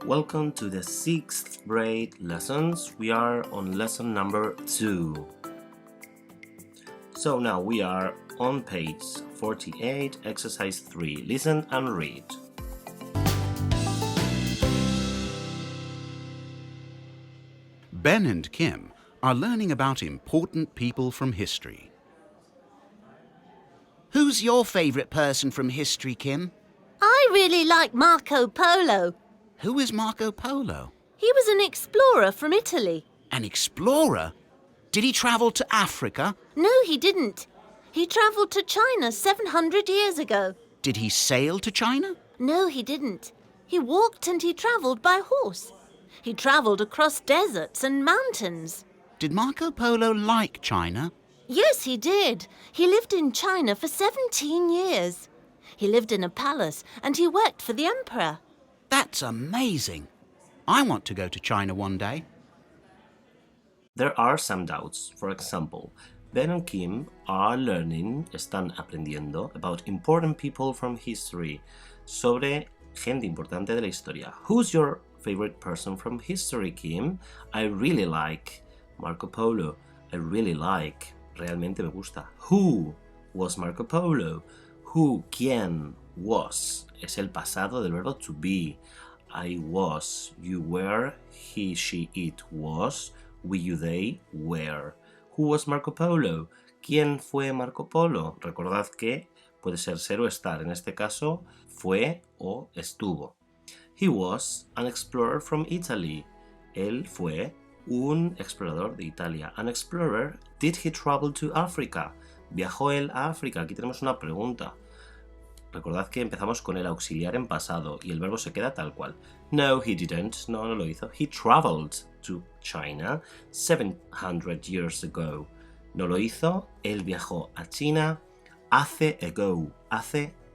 Welcome to the 6th grade lessons. We are on lesson number 2. So now we are on page 48, exercise 3. Listen and read. Ben and Kim are learning about important people from history. Who's your favourite person from history, Kim? I really like Marco Polo. Who is Marco Polo? He was an explorer from Italy. An explorer? Did he travel to Africa? No, he didn't. He travelled to China 700 years ago. Did he sail to China? No, he didn't. He walked and he travelled by horse. He travelled across deserts and mountains. Did Marco Polo like China? Yes, he did. He lived in China for 17 years. He lived in a palace and he worked for the emperor. That's amazing. I want to go to China one day. There are some doubts. For example, Ben and Kim are learning, están aprendiendo about important people from history, sobre gente importante de la historia. Who's your favorite person from history, Kim? I really like Marco Polo. I really like. Realmente me gusta. Who was Marco Polo? Who, quién, was. Es el pasado del verbo to be. I was, you were, he, she, it was, we, you, they were. Who was Marco Polo? ¿Quién fue Marco Polo? Recordad que puede ser o estar. En este caso, fue o estuvo. He was an explorer from Italy. Él fue un explorador de Italia. An explorer. Did he travel to Africa? ¿Viajó él a África? Aquí tenemos una pregunta. Recordad que empezamos con el auxiliar en pasado y el verbo se queda tal cual. No, he didn't. No, no lo hizo. He traveled to China 700 years ago. No lo hizo. Él viajó a China hace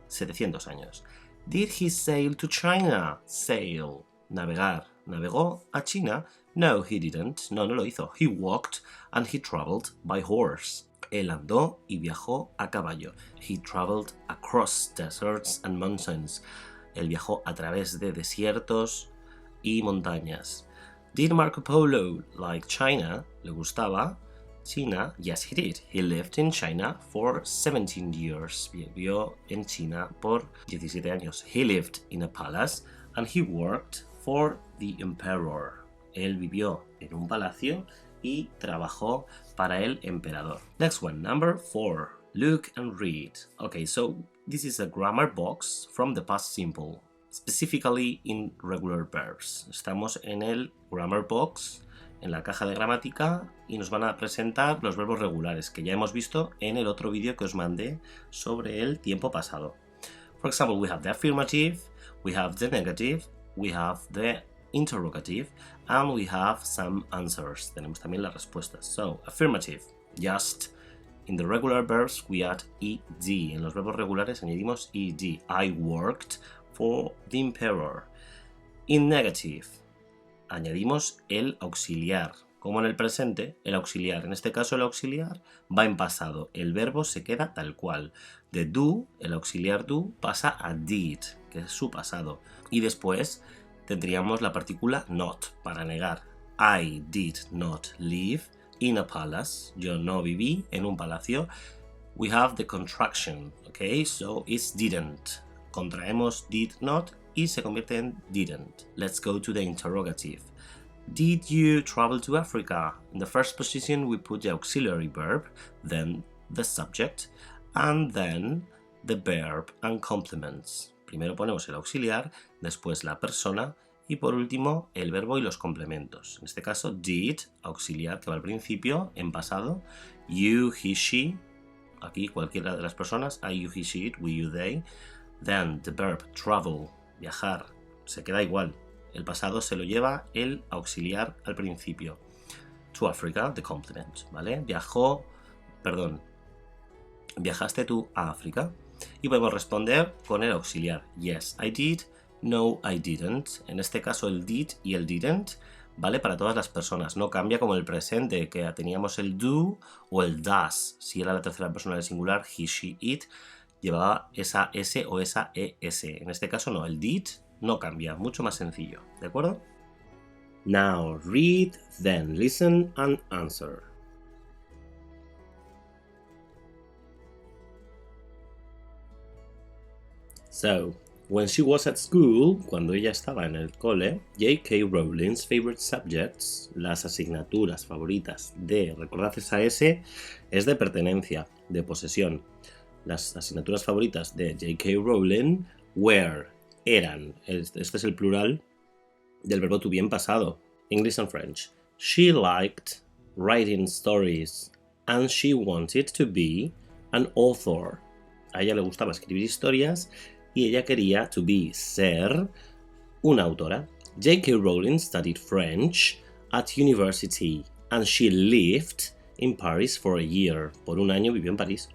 700 años. Did he sail to China? Sail. Navegar. ¿Navegó a China? No, he didn't. No, no lo hizo. He walked and he traveled by horse. Él andó y viajó a caballo. He traveled across deserts and mountains. Él viajó a través de desiertos y montañas. Did Marco Polo like China? ¿Le gustaba China? Yes, he did. He lived in China for 17 years. Vivió en China por 17 años. He lived in a palace and he worked for the emperor. Él vivió en un palacio y trabajó para el emperador. Next one, number 4. Look and read. Okay, so this is a grammar box from the past simple, specifically in regular verbs. Estamos en el grammar box, en la caja de gramática, y nos van a presentar los verbos regulares que ya hemos visto en el otro vídeo que os mandé sobre el tiempo pasado. For example, we have the affirmative, we have the negative, we have the interrogative, and we have some answers. Tenemos también las respuestas. So, affirmative, just. In the regular verbs we add ed. En los verbos regulares añadimos ed. I worked for the emperor. In negative, añadimos el auxiliar. Como en el presente, el auxiliar. En este caso el auxiliar va en pasado. El verbo se queda tal cual. De do, el auxiliar do, pasa a did, que es su pasado. Y después tendríamos la partícula not, para negar. I did not live in a palace. Yo no viví en un palacio. We have the contraction, okay? So it's didn't. Contraemos did not y se convierte en didn't. Let's go to the interrogative. Did you travel to Africa? In the first position we put the auxiliary verb, then the subject, and then the verb and complements. Primero ponemos el auxiliar, después la persona y por último el verbo y los complementos. En este caso, did, auxiliar que va al principio, en pasado, you, he, she, aquí cualquiera de las personas, I, you, he, she, it, we, you, they. Then the verb travel, viajar, se queda igual. El pasado se lo lleva el auxiliar al principio. To Africa, the complement, ¿vale? ¿Viajaste tú a África? Y podemos responder con el auxiliar. Yes, I did. No, I didn't. En este caso el did y el didn't vale para todas las personas. No cambia como en el presente, que teníamos el do o el does. Si era la tercera persona del singular, he, she, it, llevaba esa S o esa ES. En este caso no, el did no cambia, mucho más sencillo, ¿de acuerdo? Now read, then listen and answer. So, when she was at school, cuando ella estaba en el cole, J.K. Rowling's favorite subjects, las asignaturas favoritas de, recordad esa S, es de pertenencia, de posesión. Las asignaturas favoritas de J.K. Rowling were, eran, este es el plural del verbo to be en pasado, English and French. She liked writing stories and she wanted to be an author. A ella le gustaba escribir historias y ella quería to be, ser, una autora. J.K. Rowling studied French at university and she lived in Paris for a year. Por un año vivió en París.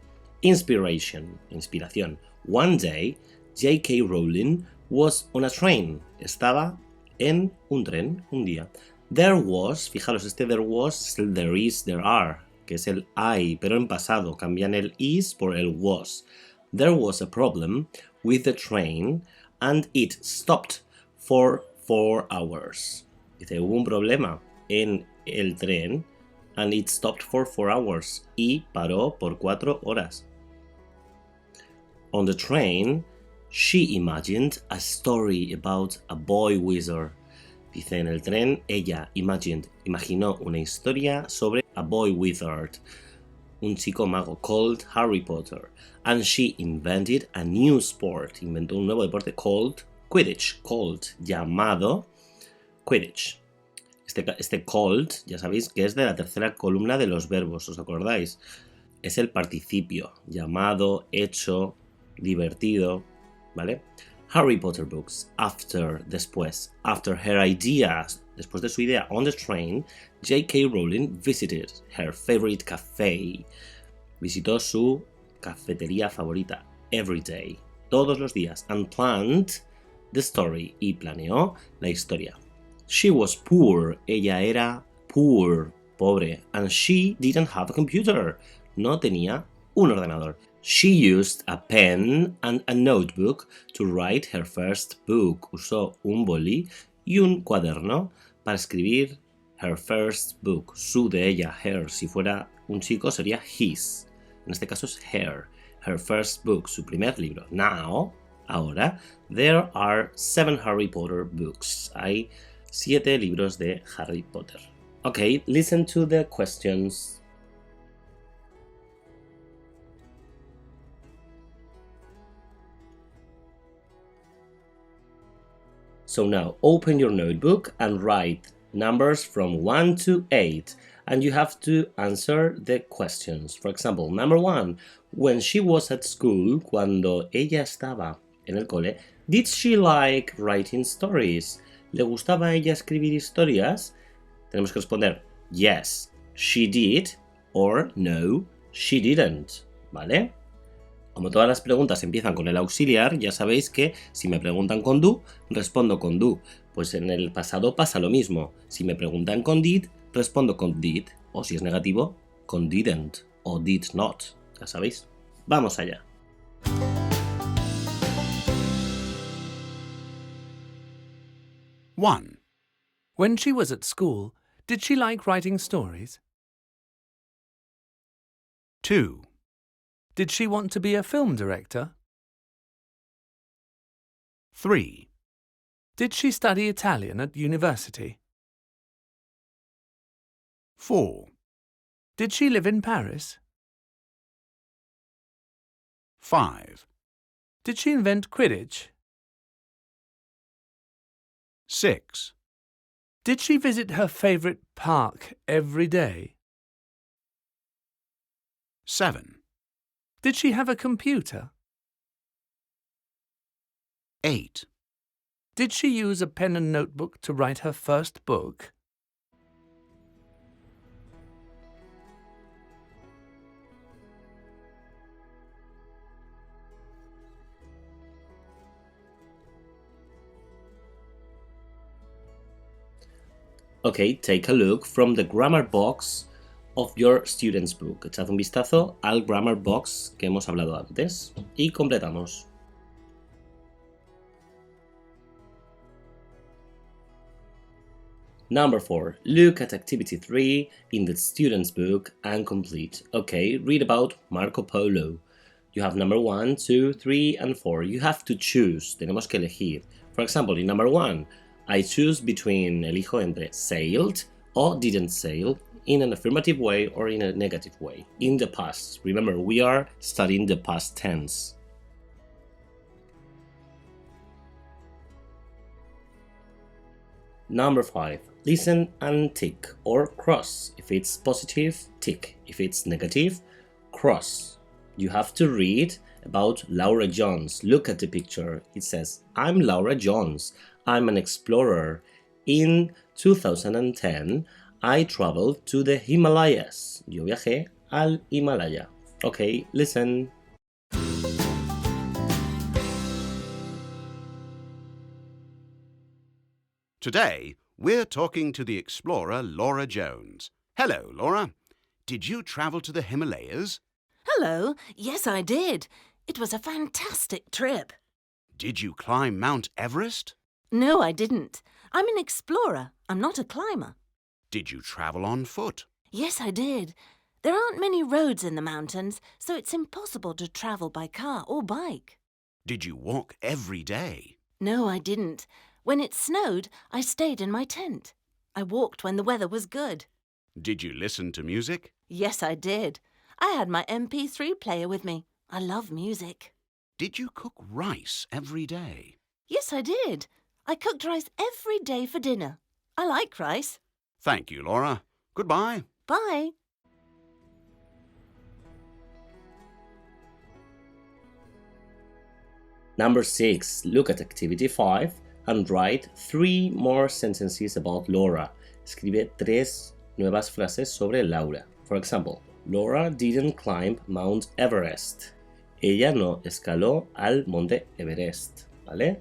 Inspiration, inspiración. One day, J.K. Rowling was on a train. Estaba en un tren un día. There was, fijaros, este there was es el there is, there are, que es el I, pero en pasado. Cambian el is por el was. There was a problem with the train and it stopped for 4 hours. Dice, hubo un problema en el tren and it stopped for 4 hours. Y paró por 4 horas. On the train, she imagined a story about a boy wizard. Dice, en el tren, ella imaginó una historia sobre a boy wizard, un chico mago, called Harry Potter. And she invented a new sport. Inventó un nuevo deporte called Quidditch. Llamado Quidditch. Este called, ya sabéis que es de la tercera columna de los verbos, ¿os acordáis? Es el participio. Llamado, hecho, divertido, ¿vale? Harry Potter books. Después, after her ideas, después de su idea on the train, J.K. Rowling visited her favorite cafe. Visitó su cafetería favorita every day, todos los días, and planned the story, y planeó la historia. She was poor, ella era poor, pobre, and she didn't have a computer, no tenía un ordenador. She used a pen and a notebook to write her first book. Usó un boli y un cuaderno para escribir her first book. Su de ella, her. Si fuera un chico sería his. En este caso es her. Her first book, su primer libro. Now, ahora, there are 7 Harry Potter books. Hay 7 libros de Harry Potter. Okay, listen to the questions. So now, open your notebook and write numbers from 1 to 8. And you have to answer the questions. For example, number 1. When she was at school, cuando ella estaba en el cole, did she like writing stories? ¿Le gustaba a ella escribir historias? Tenemos que responder yes, she did, or no, she didn't, ¿vale? Como todas las preguntas empiezan con el auxiliar, ya sabéis que si me preguntan con do, respondo con do. Pues en el pasado pasa lo mismo. Si me preguntan con did, respondo con did. O si es negativo, con didn't o did not. Ya sabéis. Vamos allá. One. When she was at school, did she like writing stories? 2. Did she want to be a film director? 3. Did she study Italian at university? 4. Did she live in Paris? 5. Did she invent Quidditch? 6. Did she visit her favourite park every day? 7. Did she have a computer? 8. Did she use a pen and notebook to write her first book? Okay, take a look from the grammar box of your student's book. Echad un vistazo al grammar box que hemos hablado antes y completamos. Number 4. Look at activity 3 in the student's book and complete. Okay, read about Marco Polo. You have number 1, 2, 3, and 4. You have to choose. Tenemos que elegir. For example, in number 1, I choose between, elijo entre sailed or didn't sail in an affirmative way or in a negative way. In the past. Remember, we are studying the past tense. Number 5. Listen and tick or cross. If it's positive, tick. If it's negative, cross. You have to read about Laura Jones. Look at the picture. It says, I'm Laura Jones. I'm an explorer. In 2010, I traveled to the Himalayas. Yo viajé al Himalaya. Okay, listen. Today, we're talking to the explorer Laura Jones. Hello, Laura. Did you travel to the Himalayas? Hello. Yes, I did. It was a fantastic trip. Did you climb Mount Everest? No, I didn't. I'm an explorer. I'm not a climber. Did you travel on foot? Yes, I did. There aren't many roads in the mountains, so it's impossible to travel by car or bike. Did you walk every day? No, I didn't. When it snowed, I stayed in my tent. I walked when the weather was good. Did you listen to music? Yes, I did. I had my MP3 player with me. I love music. Did you cook rice every day? Yes, I did. I cooked rice every day for dinner. I like rice. Thank you, Laura. Goodbye. Bye. Number 6. Look at activity 5 and write 3 more sentences about Laura. Escribe 3 nuevas frases sobre Laura. For example, Laura didn't climb Mount Everest. Ella no escaló al Monte Everest. ¿Vale?